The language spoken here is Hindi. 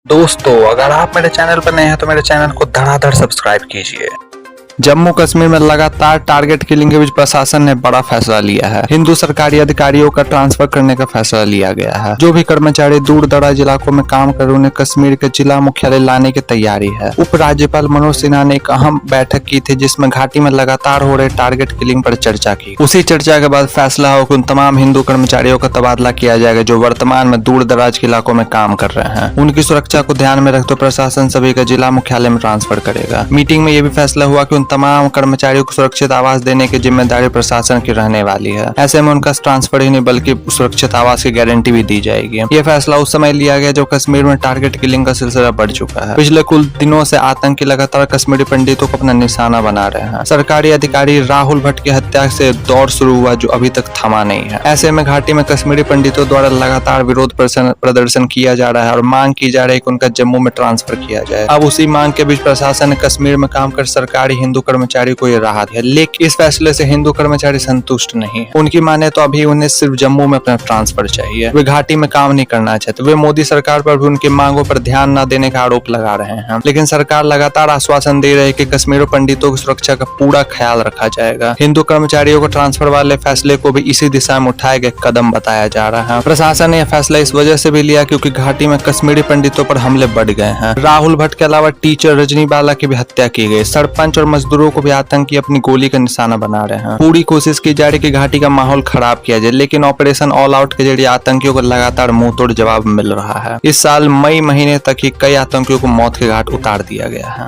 दोस्तों, अगर आप मेरे चैनल पर नए हैं तो मेरे चैनल को धड़ाधड़ सब्सक्राइब कीजिए। जम्मू कश्मीर में लगातार टारगेट किलिंग के बीच प्रशासन ने बड़ा फैसला लिया है। हिंदू सरकारी अधिकारियों का ट्रांसफर करने का फैसला लिया गया है। जो भी कर्मचारी दूर दराज इलाकों में काम कर रहे उन्हें कश्मीर के जिला मुख्यालय लाने की तैयारी है। उप राज्यपाल मनोज सिन्हा ने एक अहम बैठक की थी जिसमें घाटी में लगातार हो रहे टारगेट किलिंग पर चर्चा की। उसी चर्चा के बाद फैसला हो कि उन तमाम हिंदू कर्मचारियों का तबादला किया जाएगा जो वर्तमान में दूर दराज के इलाकों में काम कर रहे हैं। उनकी सुरक्षा को ध्यान में रखते प्रशासन सभी का जिला मुख्यालय में ट्रांसफर करेगा। मीटिंग में यह भी फैसला हुआ कि तमाम कर्मचारियों को सुरक्षित आवास देने की जिम्मेदारी प्रशासन की रहने वाली है। ऐसे में उनका ट्रांसफर ही नहीं बल्कि सुरक्षित आवास की गारंटी भी दी जाएगी। यह फैसला उस समय लिया गया जब कश्मीर में टारगेट किलिंग का सिलसिला बढ़ चुका है। पिछले कुछ दिनों से आतंकी लगातार कश्मीरी पंडितों को अपना निशाना बना रहे हैं। सरकारी अधिकारी राहुल भट्ट की हत्या से दौर शुरू हुआ जो अभी तक थमा नहीं है। ऐसे में घाटी में कश्मीरी पंडितों द्वारा लगातार विरोध प्रदर्शन किया जा रहा है और मांग की जा रही है कि उनका जम्मू में ट्रांसफर किया जाए। अब उसी मांग के बीच प्रशासन ने कश्मीर में काम कर सरकारी हिंदू कर्मचारी को ये राहत है, लेकिन इस फैसले से हिंदू कर्मचारी संतुष्ट नहीं है। उनकी माने तो अभी उन्हें सिर्फ जम्मू में अपना ट्रांसफर चाहिए। वे घाटी में काम नहीं करना चाहते। वे मोदी सरकार पर भी उनकी मांगों पर ध्यान न देने का आरोप लगा रहे हैं, लेकिन सरकार लगातार आश्वासन दे रही है कि कश्मीरी पंडितों की सुरक्षा का पूरा ख्याल रखा जाएगा। हिंदू कर्मचारियों को ट्रांसफर वाले फैसले को भी इसी दिशा में उठाए गए कदम बताया जा रहा है। प्रशासन ने यह फैसला इस वजह से भी लिया क्योंकि घाटी में कश्मीरी पंडितों पर हमले बढ़ गए हैं। राहुल भट्ट के अलावा टीचर रजनी बाला की भी हत्या की गई। सरपंच और मजदूरों को भी आतंकी अपनी गोली का निशाना बना रहे हैं। पूरी कोशिश की जा रही कि घाटी का माहौल खराब किया जाए, लेकिन ऑपरेशन ऑल आउट के जरिए आतंकियों को लगातार मुंह तोड़ जवाब मिल रहा है। इस साल मई महीने तक ही कई आतंकियों को मौत के घाट उतार दिया गया है।